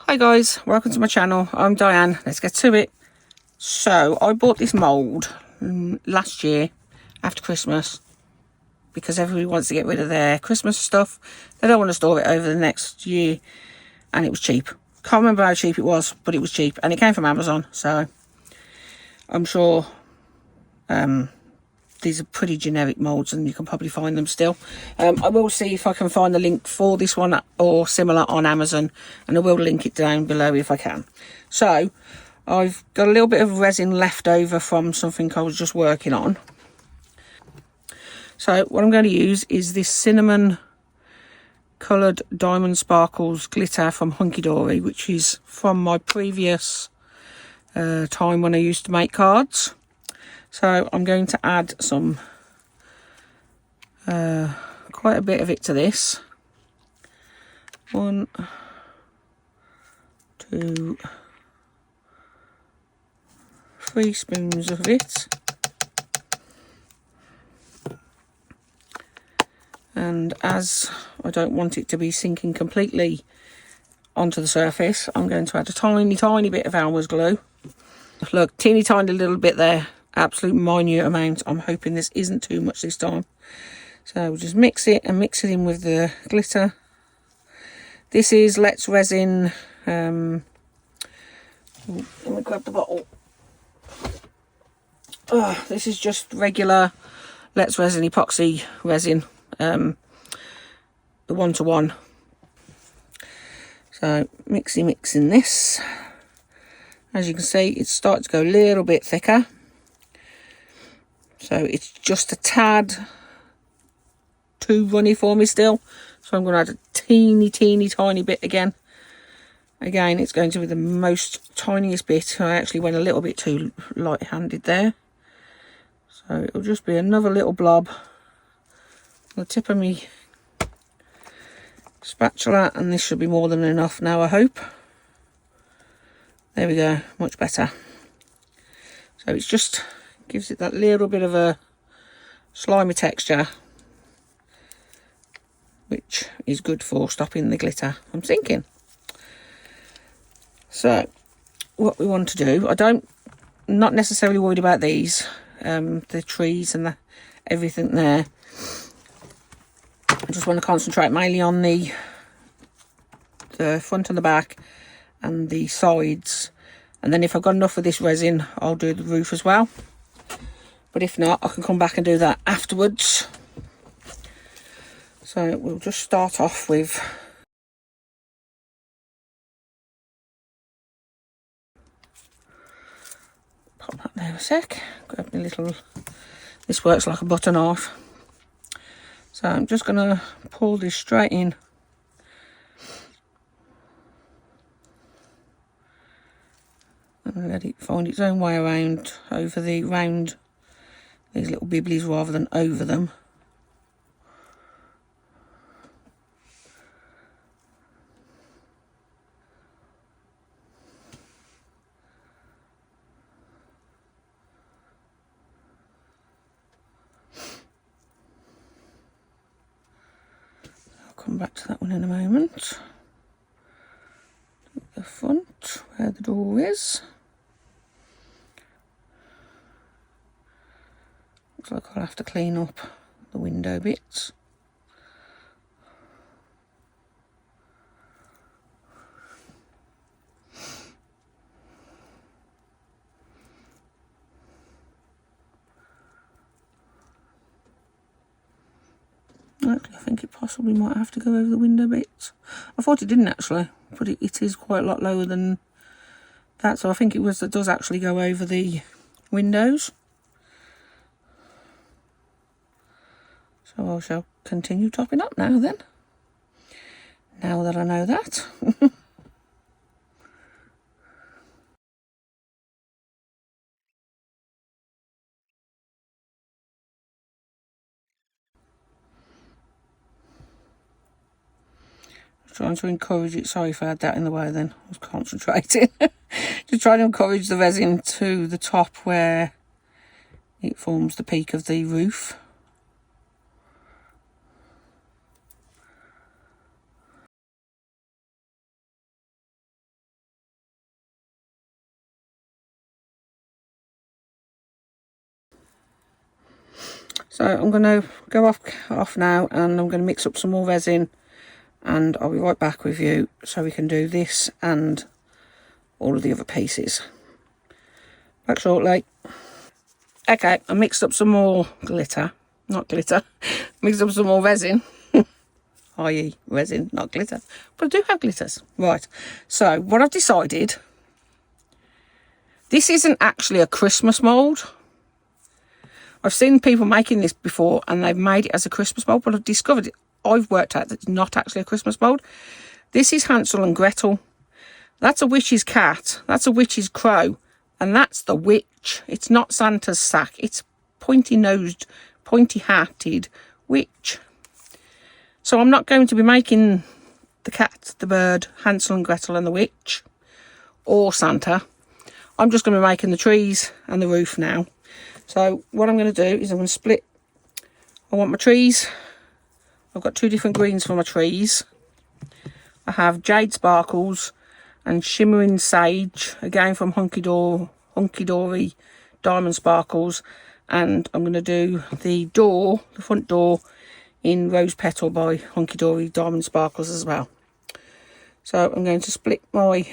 Hi guys, welcome to my channel. I'm Diane. Let's get to it. So I bought this mould last year after Christmas because everybody wants to get rid of their Christmas stuff. They don't want to store it over the next year, and it was cheap. Can't remember how cheap it was, but it was cheap, and it came from Amazon, so I'm sure these are pretty generic moulds and you can probably find them still. I will see if I can find the link for this one or similar on Amazon, and I will link it down below if I can. So I've got a little bit of resin left over from something I was just working on. So what I'm going to use is this cinnamon coloured diamond sparkles glitter from Hunky Dory, which is from my previous time when I used to make cards. So I'm going to add some, quite a bit of it to this. 1, 2, 3 spoons of it. And as I don't want it to be sinking completely onto the surface, I'm going to add a tiny, tiny bit of Elmer's glue. Look, teeny tiny little bit there. Absolute minute amount. I'm hoping this isn't too much this time. So we'll just mix it and mix it in with the glitter. This is Let's Resin. Let me grab the bottle. This is just regular Let's Resin epoxy resin. The 1-to-1. So mixing this. As you can see, it's starting to go a little bit thicker. So it's just a tad too runny for me still. So I'm going to add a teeny tiny bit again. Again, it's going to be the most tiniest bit. I actually went a little bit too light-handed there. So it'll just be another little blob on the tip of me spatula, and this should be more than enough now, I hope. There we go, much better. So it's just gives it that little bit of a slimy texture, which is good for stopping the glitter from sinking. So what we want to do, not necessarily worried about these, the trees and everything there. I just want to concentrate mainly on the front and the back and the sides, and then if I've got enough of this resin, I'll do the roof as well. But if not, I can come back and do that afterwards. So we'll just start off with pop that there a sec. Grab my little, this works like a butter knife. So I'm just going to pull this straight in. And let it find its own way around over the round, these little bibblies rather than over them. I'll come back to that one in a moment. The front, where the door is. Looks like I'll have to clean up the window bits. Actually, I think it possibly might have to go over the window bits. I thought it didn't actually, but it is quite a lot lower than that, so I think it does actually go over the windows. So I shall continue topping up now then, now that I know that. Trying to encourage it, sorry if I had that in the way then, I was concentrating. Just trying to encourage the resin to the top where it forms the peak of the roof. So I'm going to go off now, and I'm going to mix up some more resin, and I'll be right back with you so we can do this and all of the other pieces. Back shortly. Okay, I mixed up some more glitter. Not glitter. Mixed up some more resin. i.e. resin, not glitter. But I do have glitters. Right. So what I've decided, this isn't actually a Christmas mould. I've seen people making this before and they've made it as a Christmas mould, but I've discovered it. I've worked out that it's not actually a Christmas mould. This is Hansel and Gretel. That's a witch's cat. That's a witch's crow. And that's the witch. It's not Santa's sack. It's pointy-nosed, pointy-hatted witch. So I'm not going to be making the cat, the bird, Hansel and Gretel and the witch, or Santa. I'm just going to be making the trees and the roof now. So what I'm going to do is I'm going to split. I want my trees. I've got 2 different greens for my trees. I have Jade Sparkles and Shimmering Sage, again from Hunky Dory Diamond Sparkles. And I'm going to do the door, the front door, in Rose Petal by Hunky Dory Diamond Sparkles as well. So I'm going to split my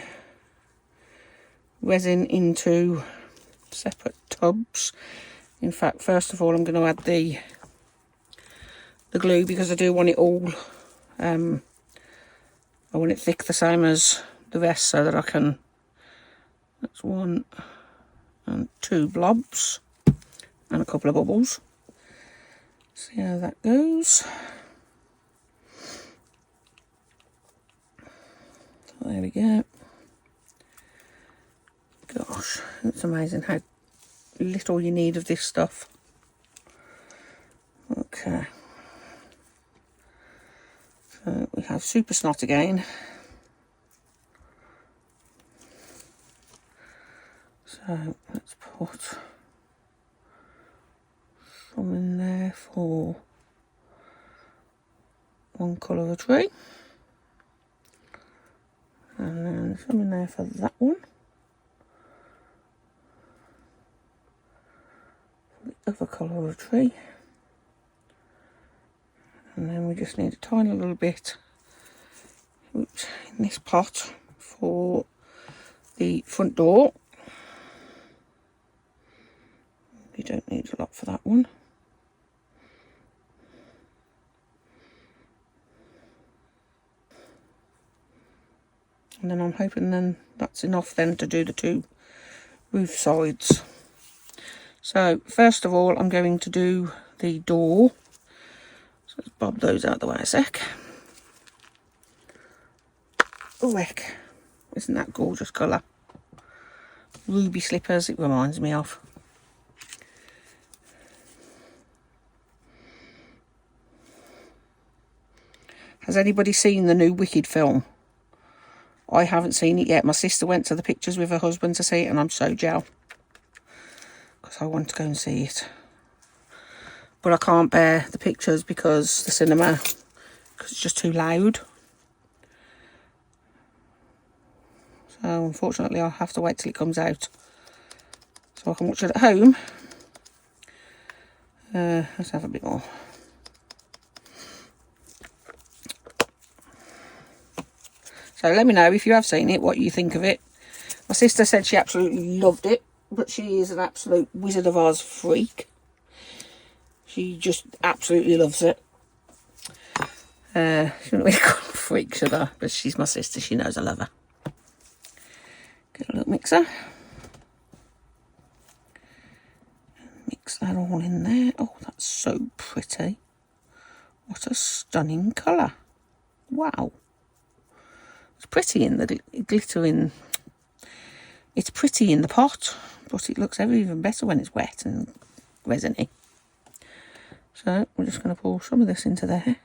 resin into separate tubs. In fact, first of all, I'm going to add the glue, because I do want it all, I want it thick the same as the rest, so that I can, that's 1 and 2 blobs and a couple of bubbles. See how that goes. There we go. Gosh, it's amazing how little you need of this stuff. Okay. So we have Super Snot again. So let's put some in there for one colour of a tree. And then some in there for that one. For the other colour of a tree. And then we just need a tiny little bit, oops, in this pot for the front door. You don't need a lot for that one. And then I'm hoping then that's enough then to do the 2 roof sides. So first of all, I'm going to do the door. So let's bob those out the way a sec. Oh heck, isn't that gorgeous colour? Ruby slippers, it reminds me of. Has anybody seen the new Wicked film? I haven't seen it yet. My sister went to the pictures with her husband to see it, and I'm so jealous, because I want to go and see it. But I can't bear the pictures because the cinema, because it's just too loud. So unfortunately I'll have to wait till it comes out so I can watch it at home. Let's have a bit more. So let me know if you have seen it, what you think of it. My sister said she absolutely loved it, but she is an absolute Wizard of Oz freak. She just absolutely loves it. She wouldn't really call her a freak, should I? But she's my sister, she knows I love her. Get a little mixer. Mix that all in there. Oh, that's so pretty. What a stunning colour. Wow. It's pretty in the glitter in... It's pretty in the pot, but it looks ever even better when it's wet and resiny. So we're just going to pour some of this into there.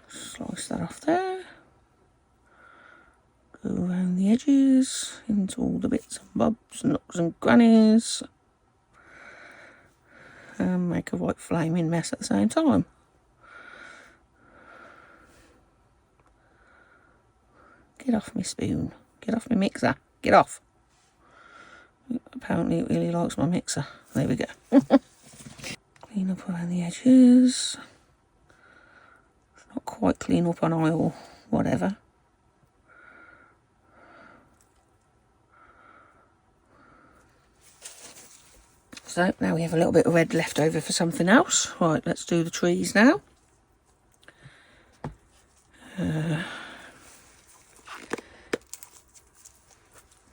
Slice that off there. Go around the edges into all the bits and bobs and nooks and grannies. And make a white flaming mess at the same time. Get off my spoon. Get off my mixer. Get off. Apparently it really likes my mixer. There we go. Clean up around the edges. It's not quite clean up on eye or whatever. So now we have a little bit of red left over for something else. Right, let's do the trees now.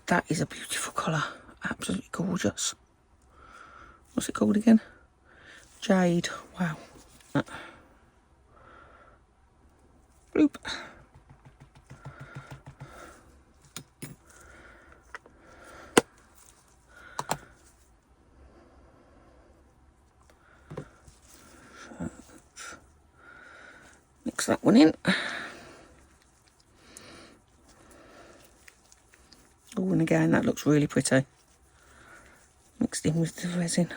That is a beautiful colour. Absolutely gorgeous. What's it called again? Jade. Wow. Bloop. Mix that one in. Oh, and again, that looks really pretty. Mixed in with the resin.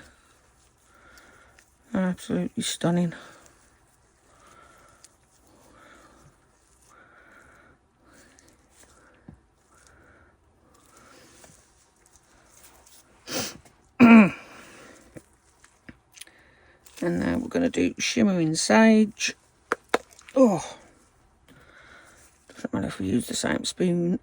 Absolutely stunning. And now we're going to do Shimmering Sage. Oh, doesn't matter if we use the same spoon.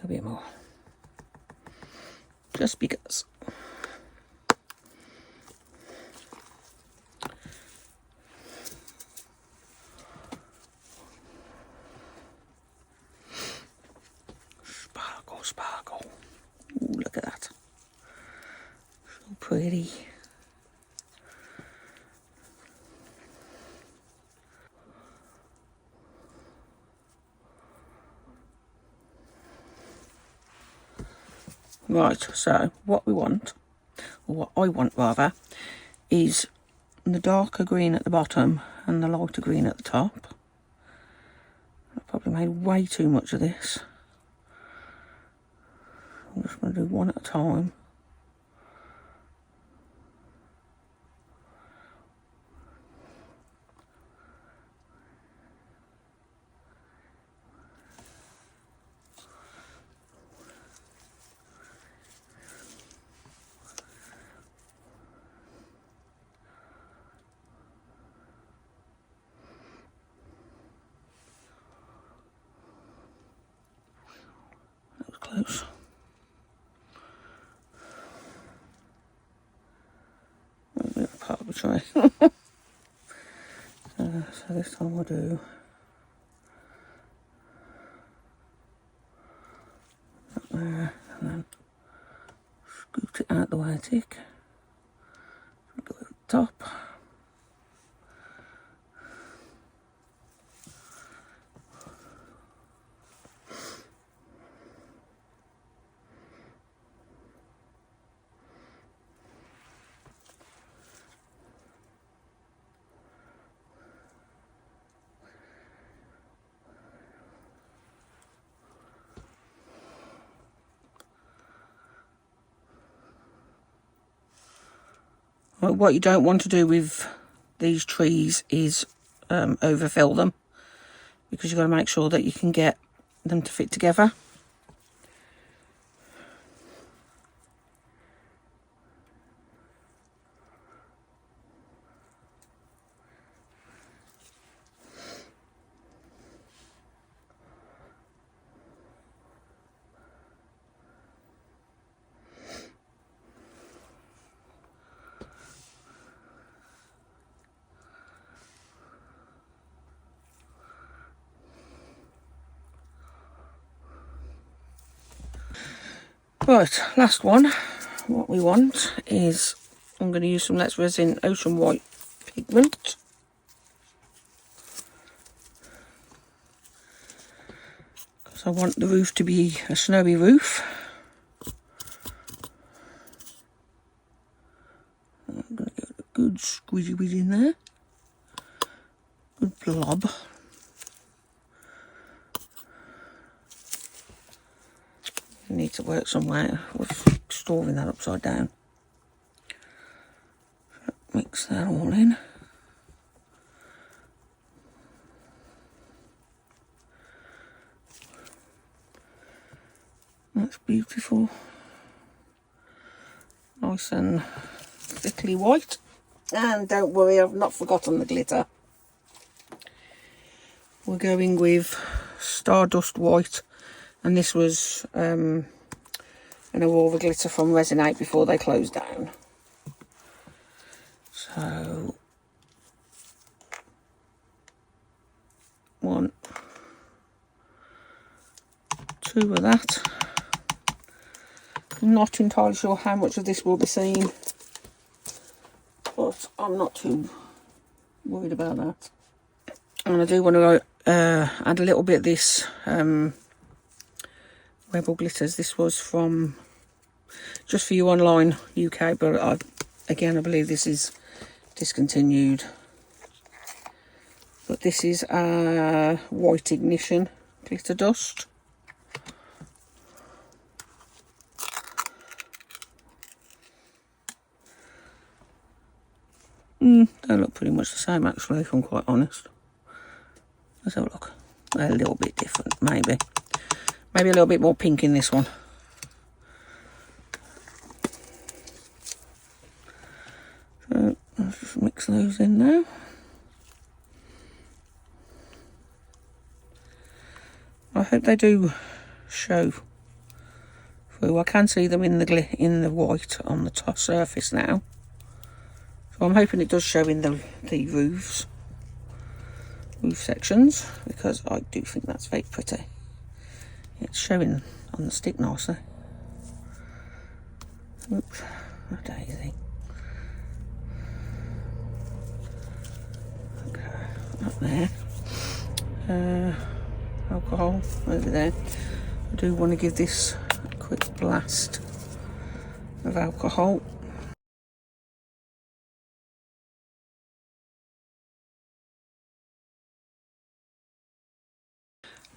A bit more. Just because. Sparkle, sparkle. Ooh, look at that. So pretty. Right, so what we want, or what I want rather, is the darker green at the bottom and the lighter green at the top. I probably made way too much of this. I'm just going to do one at a time. That was close. A bit of part of the tray. So this time we'll do that there, and then scoot it out the way I tick. Go over the top. What you don't want to do with these trees is overfill them, because you've got to make sure that you can get them to fit together. Right, last one. What we want is, I'm going to use some Let's Resin Ocean White pigment. Because I want the roof to be a snowy roof. I'm going to get a good squeezy wizz in there. Good blob. Need to work somewhere with storing that upside down. Mix that all in. That's beautiful. Nice and thickly white. And don't worry, I've not forgotten the glitter. We're going with Stardust White, and this was an Aurora glitter from Resin before they closed down. So 1, 2 of that. I'm not entirely sure how much of this will be seen, but I'm not too worried about that. And I do want to add a little bit of this Rebel glitters. This was from Just For You Online UK, but again I believe this is discontinued. But this is White Ignition glitter dust. They look pretty much the same actually, if I'm quite honest. Let's have a look. A little bit different, maybe. Maybe a little bit more pink in this one. So let's just mix those in now. I hope they do show through. I can see them in the white on the top surface now. So I'm hoping it does show in the roof sections, because I do think that's very pretty. It's showing on the stick nicely. Oops, a daisy. Okay, up there. Alcohol over there. I do want to give this a quick blast of alcohol.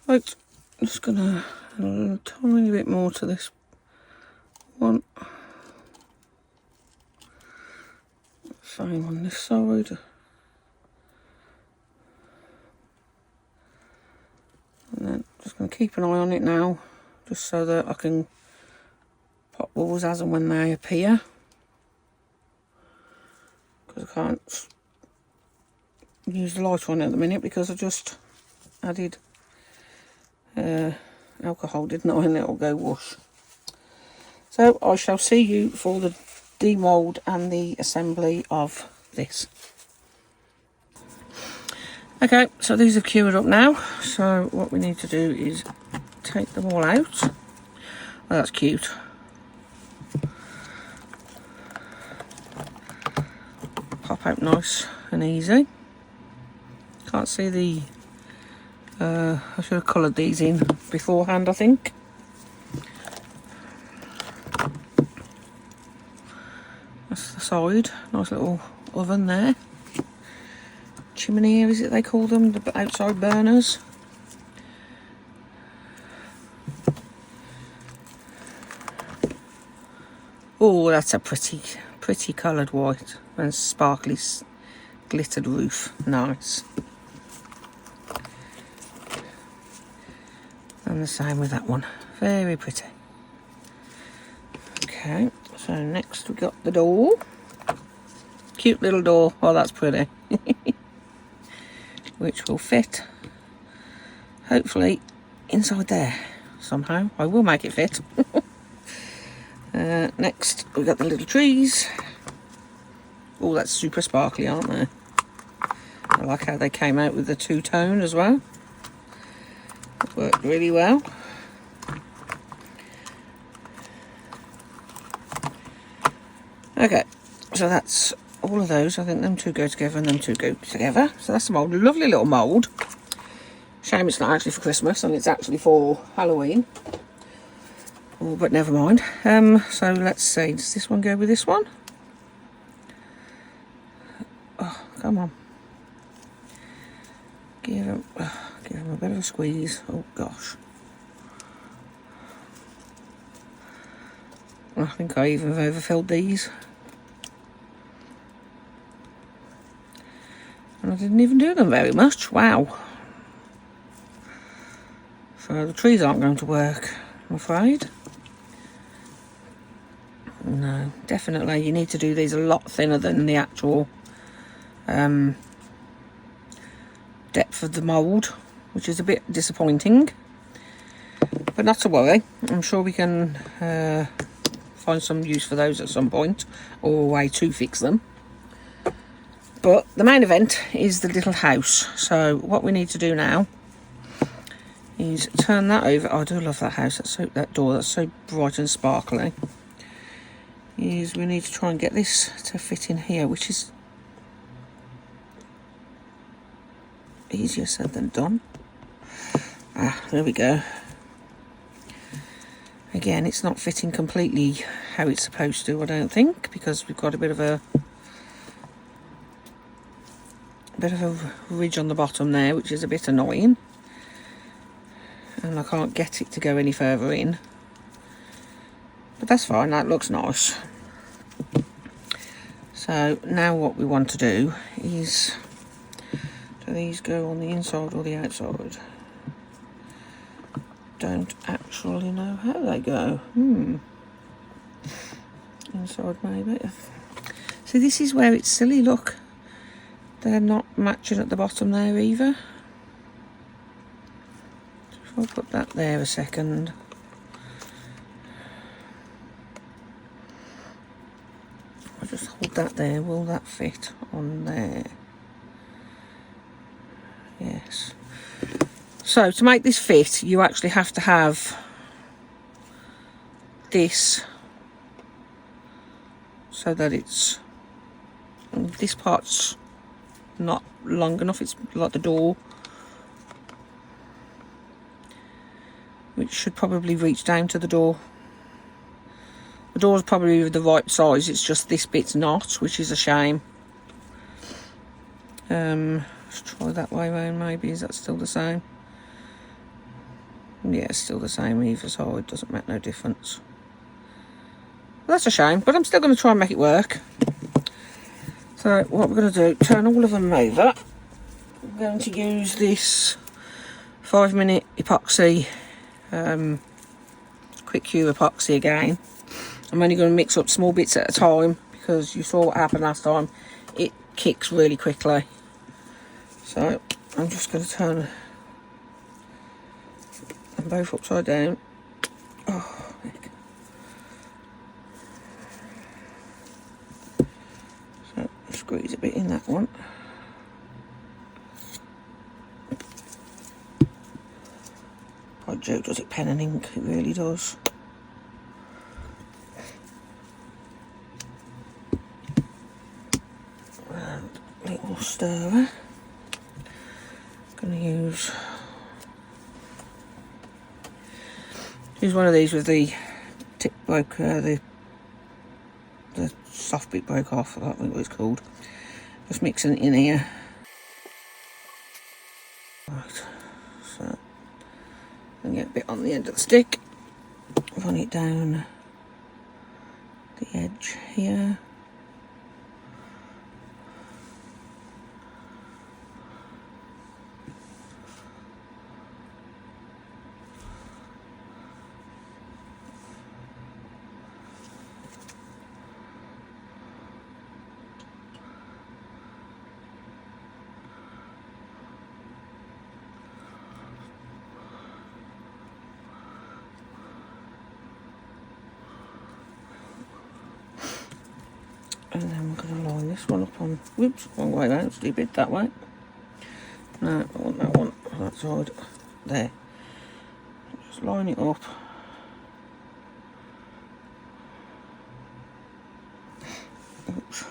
Right, just gonna add a tiny bit more to this one. Same on this side. And then just gonna keep an eye on it now, just so that I can pop bubbles as and when they appear. Because I can't use the light on it at the minute because I just added alcohol, didn't I, and it'll go whoosh. So I shall see you for the demould and the assembly of this. Okay, so these have cured up now, so what we need to do is take them all out. Oh, that's cute. Pop out nice and easy. Can't see the I should have coloured these in beforehand, I think. That's the side. Nice little oven there. Chimney, is it they call them? The outside burners. Oh, that's a pretty coloured white and sparkly glittered roof. Nice. And the same with that one. Very pretty. Okay, so next we got the door. Cute little door. Oh, that's pretty. Which will fit, hopefully, inside there somehow. I will make it fit. Next, we got the little trees. Oh, that's super sparkly, aren't they? I like how they came out with the two-tone as well. It worked really well. Okay, so that's all of those. I think them two go together and them two go together. So that's the mould. Lovely little mould. Shame it's not actually for Christmas and it's actually for Halloween. Oh, but never mind. So let's see. Does this one go with this one? Oh, come on. Give him a bit of a squeeze. Oh gosh. I think I even have overfilled these. And I didn't even do them very much. Wow. So the trees aren't going to work, I'm afraid. No, definitely you need to do these a lot thinner than the actual depth of the mould, which is a bit disappointing, but not to worry. I'm sure we can find some use for those at some point, or a way to fix them. But the main event is the little house. So what we need to do now is turn that over. Oh, I do love that house. That door, that's so bright and sparkly. Is we need to try and get this to fit in here, which is easier said than done. There we go. Again, it's not fitting completely how it's supposed to, I don't think, because we've got a bit of a ridge on the bottom there, which is a bit annoying, and I can't get it to go any further in, but that's fine. That looks nice. So now what we want to do is, do these go on the inside or the outside? Don't actually know how they go. Inside maybe. See, this is where it's silly, look. They're not matching at the bottom there either. So if I put that there a second. I'll just hold that there. Will that fit on there? Yes. So to make this fit, you actually have to have this so that this part's not long enough. It's like the door, which should probably reach down to the door. The door's probably the right size, it's just this bit's not, which is a shame. Let's try that way round maybe. Is that still the same? Yeah, it's still the same either side, doesn't make no difference. Well, that's a shame, but I'm still going to try and make it work. So what we're going to do, turn all of them over. I'm going to use this 5-minute epoxy, quick cure epoxy again. I'm only going to mix up small bits at a time, because you saw what happened last time. It kicks really quickly. So I'm just going to turn them both upside down. Oh, heck. So squeeze a bit in that one. Oh, Joe does it pen and ink, it really does. And little stirrer. Going to use one of these with the tip broke, the soft bit broke off. I don't think what it's called. Just mixing it in here. Right, so and get a bit on the end of the stick. Run it down the edge here. And then we're going to line this one up on, whoops, wrong way round, stupid, that way. No, I want that one, that side, there. Just line it up. Oops.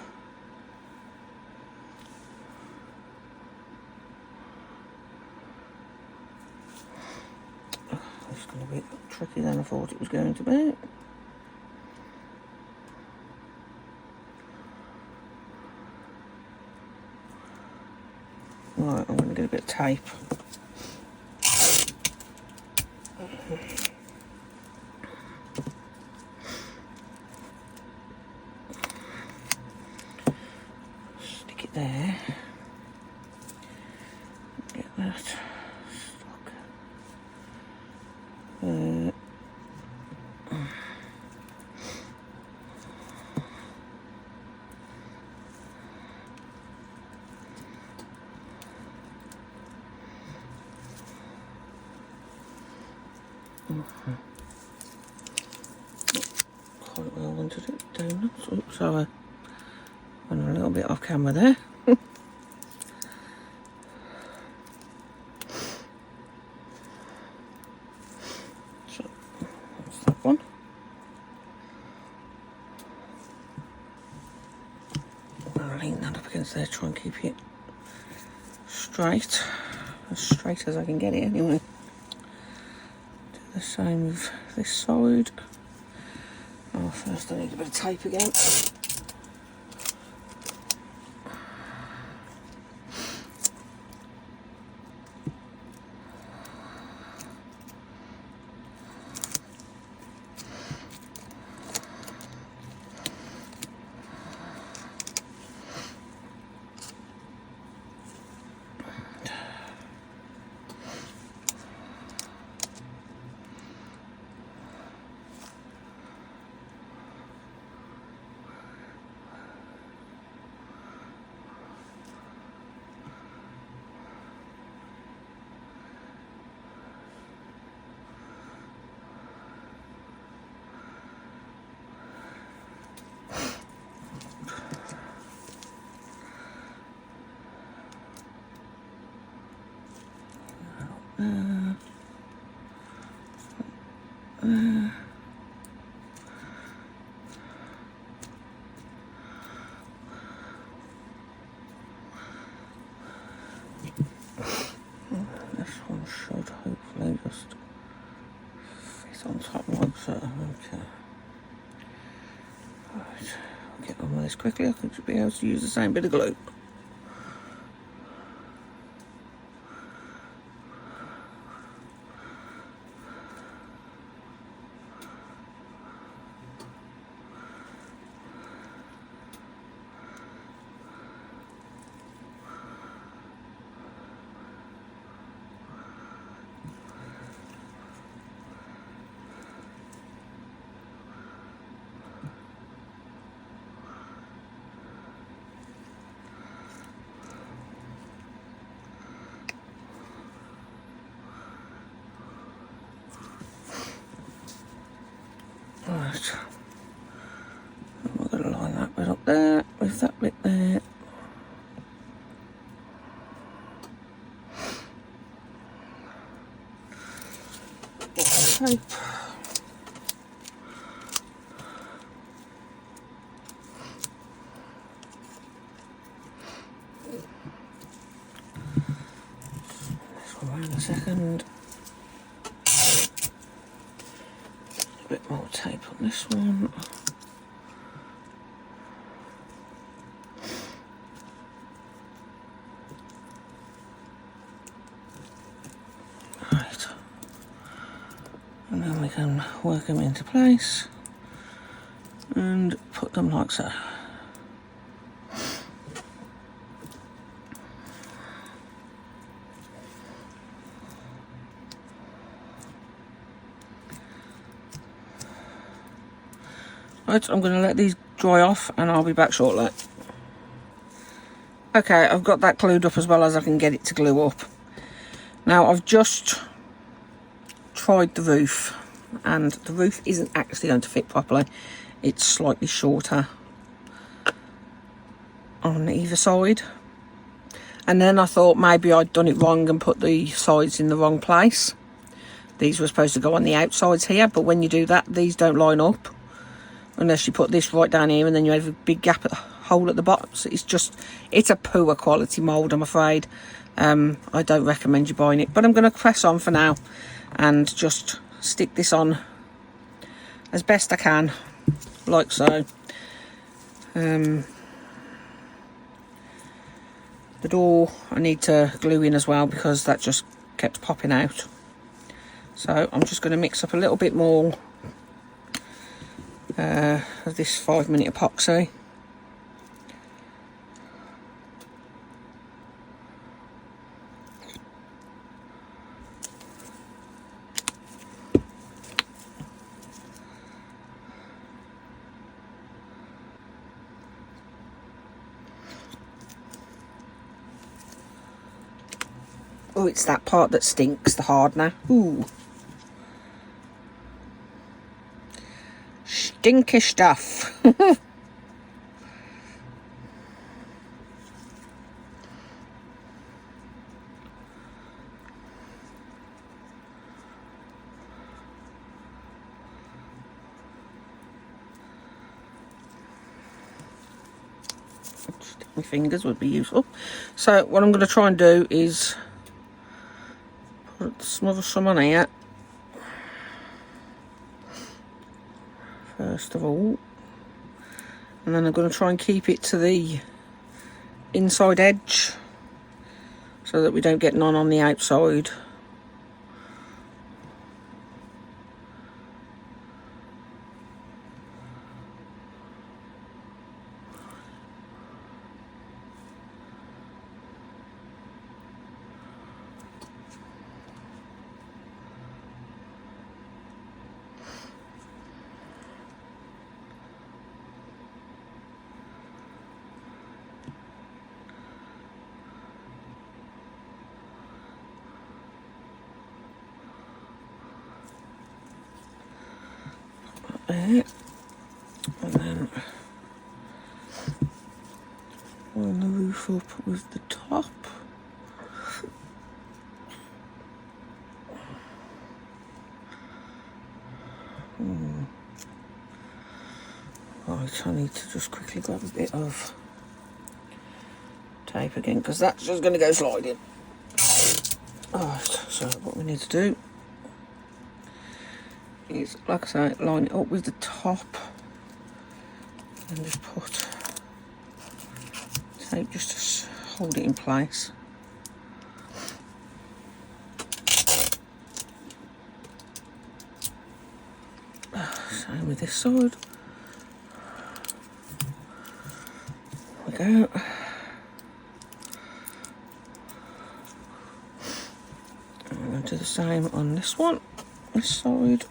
It's going to be tricky than I thought it was going to be. Right, I'm going to get a bit of tape. Stick it there. Get that stuck. Quite where I wanted it down. Oops, so I went a little bit off camera there. So that's that one. I'll lean that up against there, try and keep it straight, as straight as I can get it anyway. Do the same with this side. Oh, first I need a bit of tape again. This one should hopefully just fit on top like so. Okay. Right, I'll get on with this quickly. I could be able to use the same bit of glue. Right, we're going to line that bit up there with that bit there. Tape. This one around a second. A bit more tape on this one. Right. And then we can work them into place and put them like so. Right, I'm going to let these dry off and I'll be back shortly. Okay, I've got that glued up as well as I can get it to glue up. Now I've just tried the roof and the roof isn't actually going to fit properly. It's slightly shorter on either side. And then I thought maybe I'd done it wrong and put the sides in the wrong place. These were supposed to go on the outsides here, but when you do that, these don't line up. Unless you put this right down here and then you have a big gap at the hole at the bottom. So it's a poor quality mould, I'm afraid. I don't recommend you buying it, but I'm going to press on for now and just stick this on as best I can, like so. The door I need to glue in as well because that just kept popping out. So I'm just going to mix up a little bit more of this 5-minute epoxy. Oh, it's that part that stinks, the hardener. Ooh. stinky stuff. My fingers would be useful. So what I'm going to try and do is smother some on here first of all, and then I'm going to try and keep it to the inside edge so that we don't get none on the outside. There, and then line the roof up with the top. Right, I need to just quickly grab a bit of tape again because that's just going to go sliding. Alright, so what we need to do is, like I say, line it up with the top and just put tape just to hold it in place. Same with this side. There we go. And I'll do the same on this one, this side.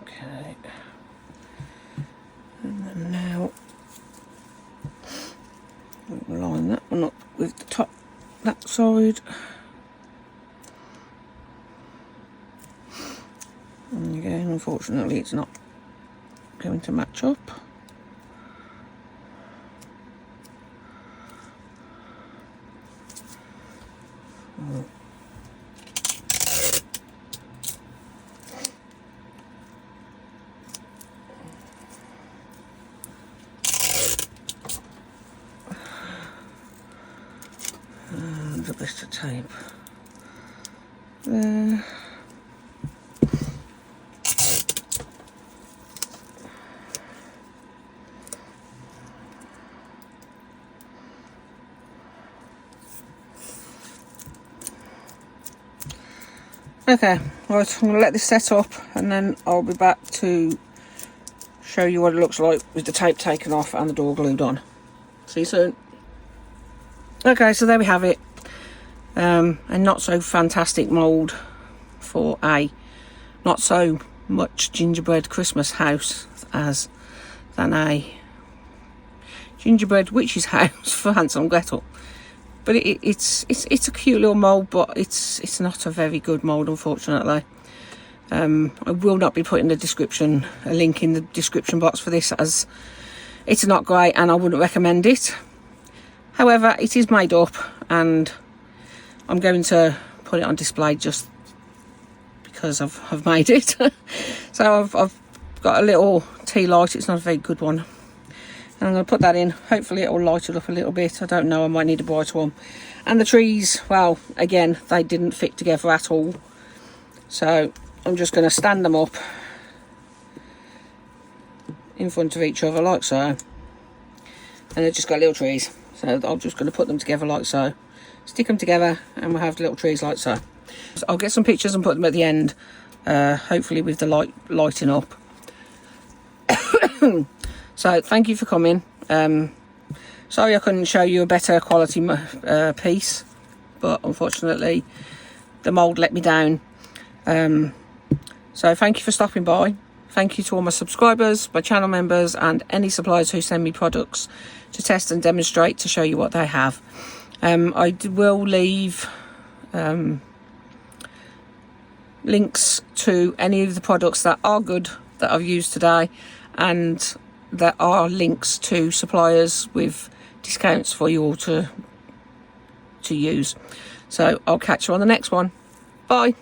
Okay, and then now we'll line that one up with the top, that side, and again unfortunately it's not going to match up. A bit of tape there. Okay, right, I'm going to let this set up and then I'll be back to show you what it looks like with the tape taken off and the door glued on. See you soon. Okay, so there we have it. A not so fantastic mould for a not so much gingerbread Christmas house as than a gingerbread witch's house for Hansel and Gretel. But it's a cute little mould, but it's not a very good mould, unfortunately. I will not be putting a link in the description box for this, as it's not great and I wouldn't recommend it. However, it is made up and I'm going to put it on display just because I've made it. So I've got a little tea light. It's not a very good one. I'm going to put that in. Hopefully it will light it up a little bit. I don't know, I might need a brighter one. And the trees, well, again, they didn't fit together at all. So I'm just going to stand them up in front of each other like so. And they've just got little trees. So I'm just going to put them together like so. Stick them together and we'll have little trees like so. So I'll get some pictures and put them at the end. Hopefully with the light lighting up. So thank you for coming. Sorry I couldn't show you a better quality piece, but unfortunately the mould let me down. So thank you for stopping by. Thank you to all my subscribers, my channel members, and any suppliers who send me products to test and demonstrate to show you what they have. I will leave links to any of the products that are good that I've used today, and there are links to suppliers with discounts for you all to use. So I'll catch you on the next one. Bye.